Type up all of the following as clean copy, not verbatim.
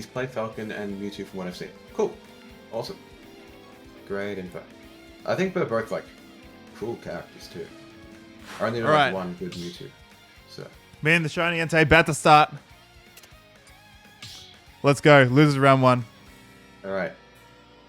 he's played Falcon and Mewtwo from what I've seen. Cool. Awesome. Great info. I think they're both like cool characters too. I only know like one good Mewtwo. So. Man, the Shiny Entei about to start. Let's go. Losers round 1. Alright.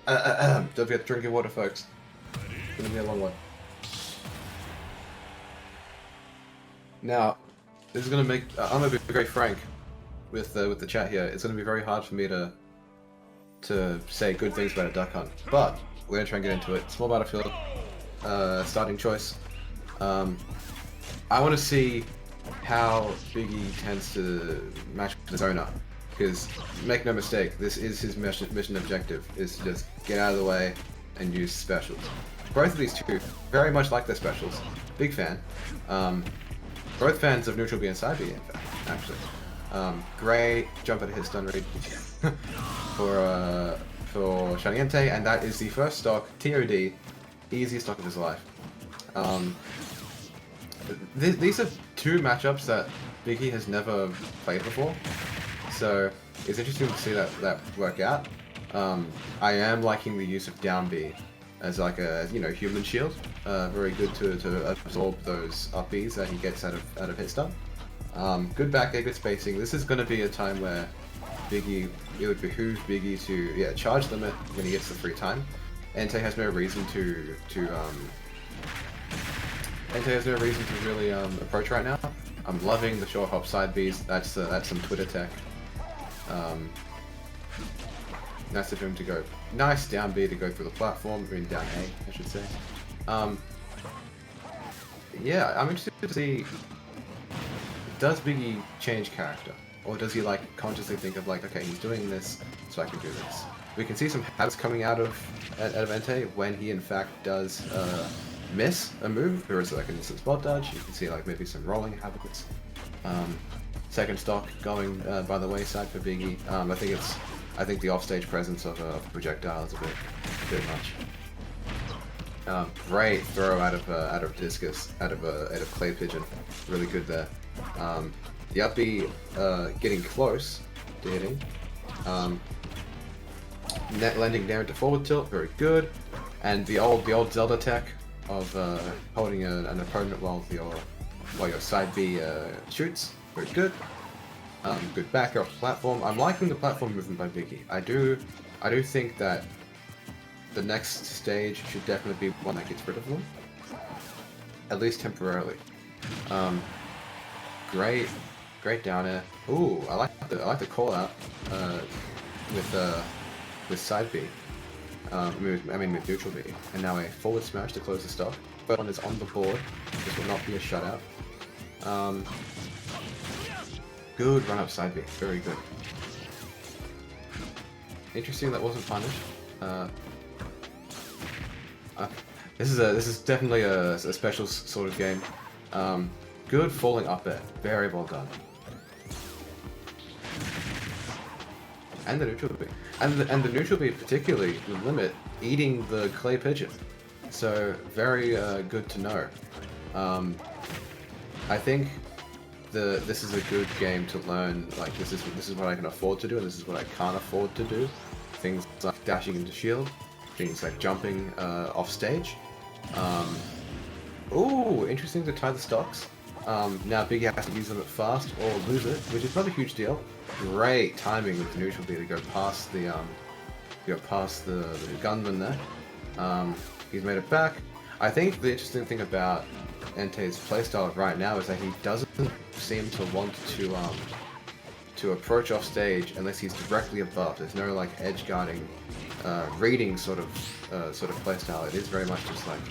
Don't forget to drink your water, folks. It's gonna be a long one. Now, this is gonna make. I'm gonna be very frank with the chat here. It's gonna be very hard for me to say good things about a Duck Hunt, but we're gonna try and get into it. Small battlefield, starting choice. I want to see how Biggie tends to match with his owner, because make no mistake, this is his mission objective: is to just get out of the way and use specials. Both of these two very much like their specials. Big fan. Both fans of Neutral B and Side B, in fact, actually. Great jump at his stun read for Shiny Entei, and that is the first stock, TOD, easiest stock of his life. These are two matchups that Biggie has never played before, so it's interesting to see that work out. I am liking the use of down B as like a human shield. Very good to absorb those up Bs that he gets out of hit stun. Good back air, good spacing. This is going to be a time where Biggie, it would behoove Biggie to charge limit when he gets the free time. Entei has no reason to really approach right now. I'm loving the short hop side Bs. That's some Twitter tech. Nice of him to go. Nice down B to go through the platform, or in down A, I should say. Yeah, I'm interested to see, does Biggie change character? Or does he like consciously think of like, okay, he's doing this, so I can do this? We can see some habits coming out of Entei when he in fact does miss a move. There is like an instant spot dodge. You can see like maybe some rolling habits. Second stock going by the wayside for Biggie. I think the offstage presence of a projectile is a bit much. Great throw out of Discus, out of Clay Pigeon, really good there. The up B getting close to hitting. Net landing down to forward tilt, very good. And the old Zelda tech of holding an opponent while your side B shoots, very good. Good back off the platform. I'm liking the platform movement by Biggie. I do think that the next stage should definitely be one that gets rid of them, at least temporarily. Great down air. Ooh, I like the call out with side B. I mean with neutral B, and now a forward smash to close the stock. But one is on the board. This will not be a shutout. Good run up side B, very good. Interesting that wasn't punished. This is definitely a special sort of game. Good falling up air, very well done. And the neutral B, and the neutral B particularly the limit eating the Clay Pigeon, so very good to know. I think this is a good game to learn. Like this is what I can afford to do, and this is what I can't afford to do. Things like dashing into shield, things like jumping off stage. Ooh, interesting to tie the stocks. Now Biggie has to use them fast or lose it, which is not a huge deal. Great timing with the neutral B to go past the gunman there. He's made it back. I think the interesting thing about Entei's playstyle right now is that he doesn't seem to want to approach off stage unless he's directly above. There's no like edge guarding, reading sort of playstyle. It is very much just like,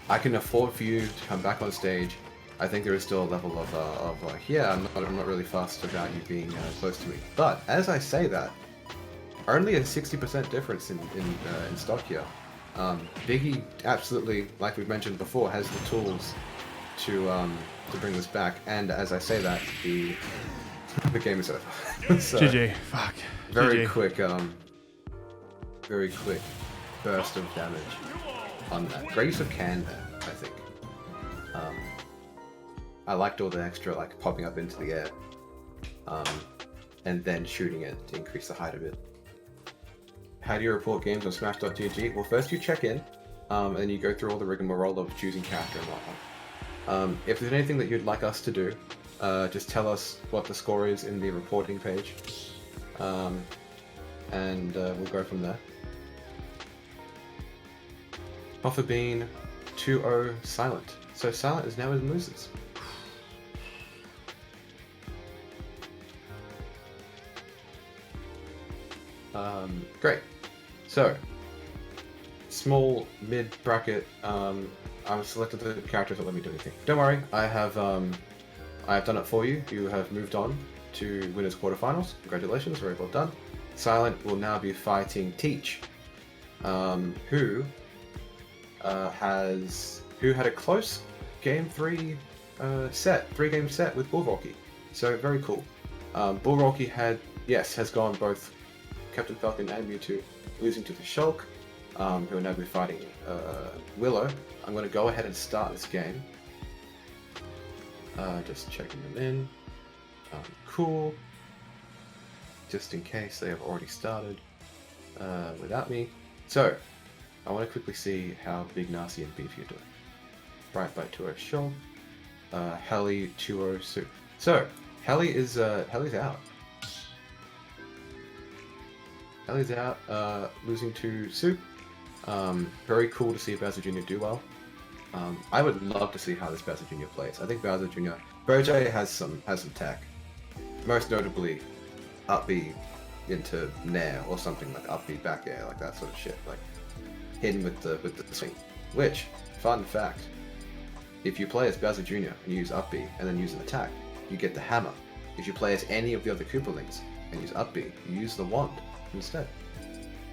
I can afford for you to come back on stage. I think there is still a level of like, yeah, I'm not really fussed about you being close to me. But as I say that, only a 60% difference in stock here. Biggie absolutely, like we've mentioned before, has the tools to bring this back. And as I say that, the game is over. So, GG. Fuck. Very GG. quick burst of damage on that. Great use of can there, I think. I liked all the extra like popping up into the air. and then shooting it to increase the height of it. How do you report games on Smash.gg? Well, first you check in, and then you go through all the rigmarole of choosing character and whatnot. If there's anything that you'd like us to do, just tell us what the score is in the reporting page, and we'll go from there. Coffee Bean 2-0 Silent. So Silent is now in losers. Great. So, small mid bracket. I've selected the characters that let me do anything. Don't worry, I have done it for you. You have moved on to winners quarterfinals. Congratulations, very well done. Silent will now be fighting Teach, who had a close game 3 3-game set with Bullrocky. So very cool. Bullrocky has gone both Captain Falcon and Mewtwo, losing to the Shulk, who will now be fighting Willow. I'm going to go ahead and start this game. Just checking them in. Cool. Just in case they have already started without me. So, I want to quickly see how Big Nasty and Beefy are doing. Bright Bite 2-0 Shulk. Helly 2-0 Soup. So, Helly's out. Helly's out, losing to Soup. Very cool to see Bowser Jr. do well. I would love to see how this Bowser Jr. plays. I think Bowser Jr. Bojay has some tech. Most notably, up B into Nair or something like up B back air, like that sort of shit. Like hidden with the swing. Which, fun fact, if you play as Bowser Jr. and use up B and then use an attack, you get the hammer. If you play as any of the other Koopalings and use up B, you use the wand instead.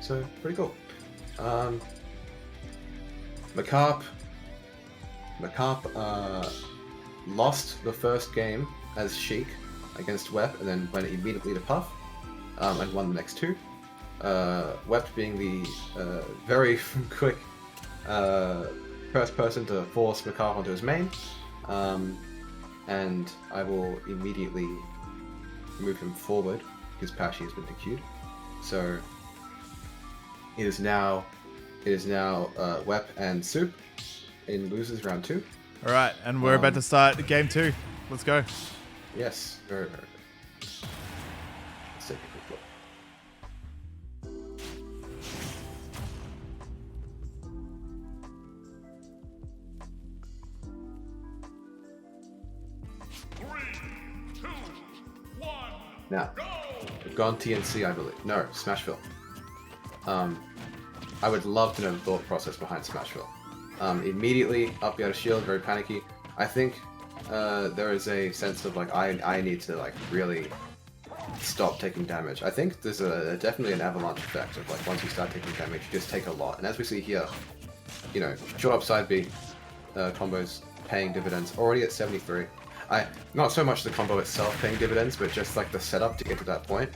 So pretty cool. Macarp lost the first game as Sheik against Wep, and then went immediately to Puff, and won the next two. Wep being the very quick first person to force Macarp onto his main, and I will immediately move him forward because Pashy has been DQ'd. So it is now Wep and Soup in losers round 2. All right, and we're about to start game 2. Let's go. Yes, very, very good. Let's take a quick look. Now, we've gone TNC, I believe. No, Smashville. I would love to know the thought process behind Smashville. Immediately, up out of shield, very panicky. I think there is a sense of like I need to like really stop taking damage. I think there's definitely an avalanche effect of like once you start taking damage, you just take a lot. And as we see here, you know, short upside B combos paying dividends already at 73. Not so much the combo itself paying dividends, but just like the setup to get to that point.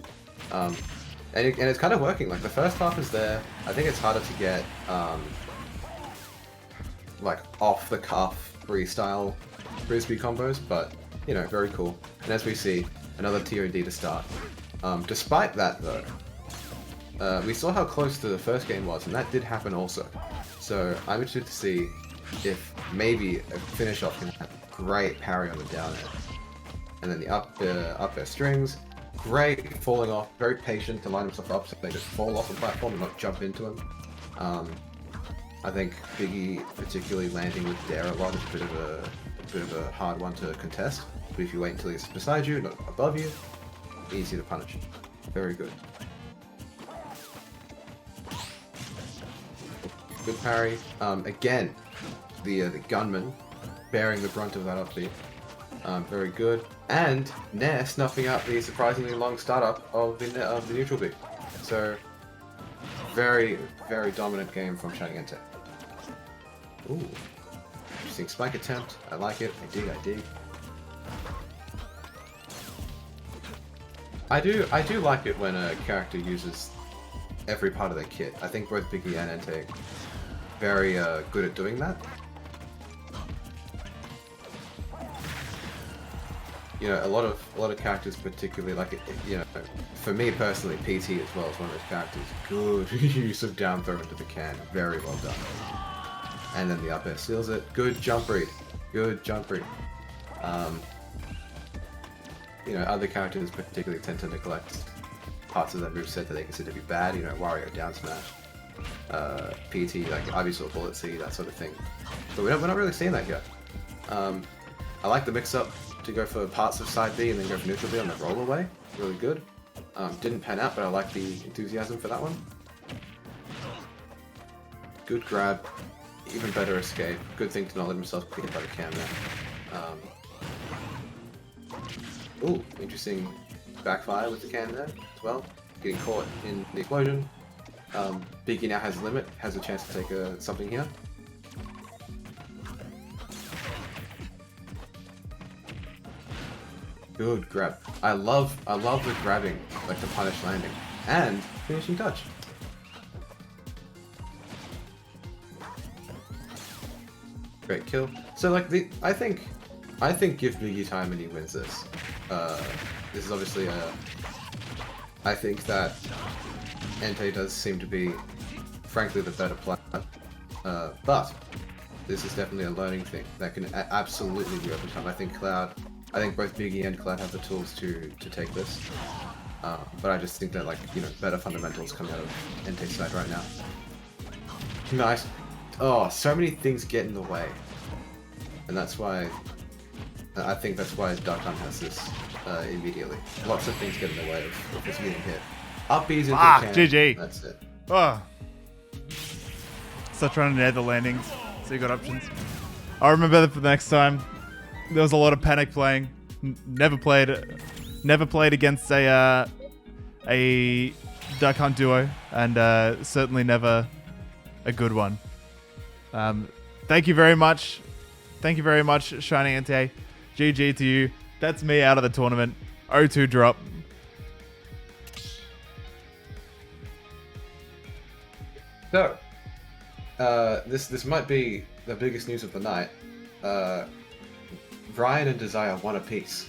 And it's kind of working. Like the first half is there. I think it's harder to get like off the cuff freestyle frisbee combos, but you know, very cool. And as we see, another TOD to start. Despite that though, we saw how close to the first game was, and that did happen also. So I'm interested to see if maybe a finish off can have great parry on the down air. And then the up air strings, great falling off, very patient to line himself up so they just fall off the platform and not jump into him. I think Biggie particularly landing with Dare a lot is a bit of a hard one to contest. But if you wait until he's beside you, not above you, easy to punish. Very good. Good parry. Again, the gunman bearing the brunt of that up B. Very good. And Nair snuffing out the surprisingly long startup of the neutral B. So very, very dominant game from Shining Entei. Ooh. Interesting spike attempt. I like it. I dig. I do like it when a character uses every part of their kit. I think both Biggie and Entei very good at doing that. you know, a lot of characters, particularly like you know, for me personally, PT as well is one of those characters. Good use of down throw into the can, very well done. And then the up air seals it. Good jump read, good jump read. You know, other characters particularly tend to neglect parts of their moveset that they consider to be bad. You know, Wario down smash, PT like Ivysaur bullet seed, that sort of thing. But we're not really seeing that here. I like the mix-up to go for parts of side B and then go for neutral B on the roll away. Really good. Didn't pan out, but I like the enthusiasm for that one. Good grab. Even better escape. Good thing to not let himself get hit by the cam there. Ooh, interesting backfire with the can there as well. Getting caught in the explosion. Biggie now has a limit, has a chance to take something here. Good grab. I love the grabbing, like the punish landing. And finishing touch. Great kill. So like I think give Biggie time and he wins this. This is obviously I think that Entei does seem to be, frankly, the better player. But this is definitely a learning thing that can absolutely be overcome. I think both Biggie and Cloud have the tools to take this. But I just think that, like, you know, better fundamentals coming out of Entei's side right now. Nice. Oh, so many things get in the way. And that's why, I think that's why Dark Hunt has this immediately. Lots of things get in the way of this getting hit. Up B's into the can. GG. That's it. Oh. Start trying to nail the landings, so you got options. I remember that for the next time. There was a lot of panic playing. Never played against a Duck Hunt duo, and certainly never a good one. Thank you very much. Thank you very much, Shining Entei. GG to you. That's me out of the tournament. 0-2 drop. So, this might be the biggest news of the night. Brian and Desire won a piece.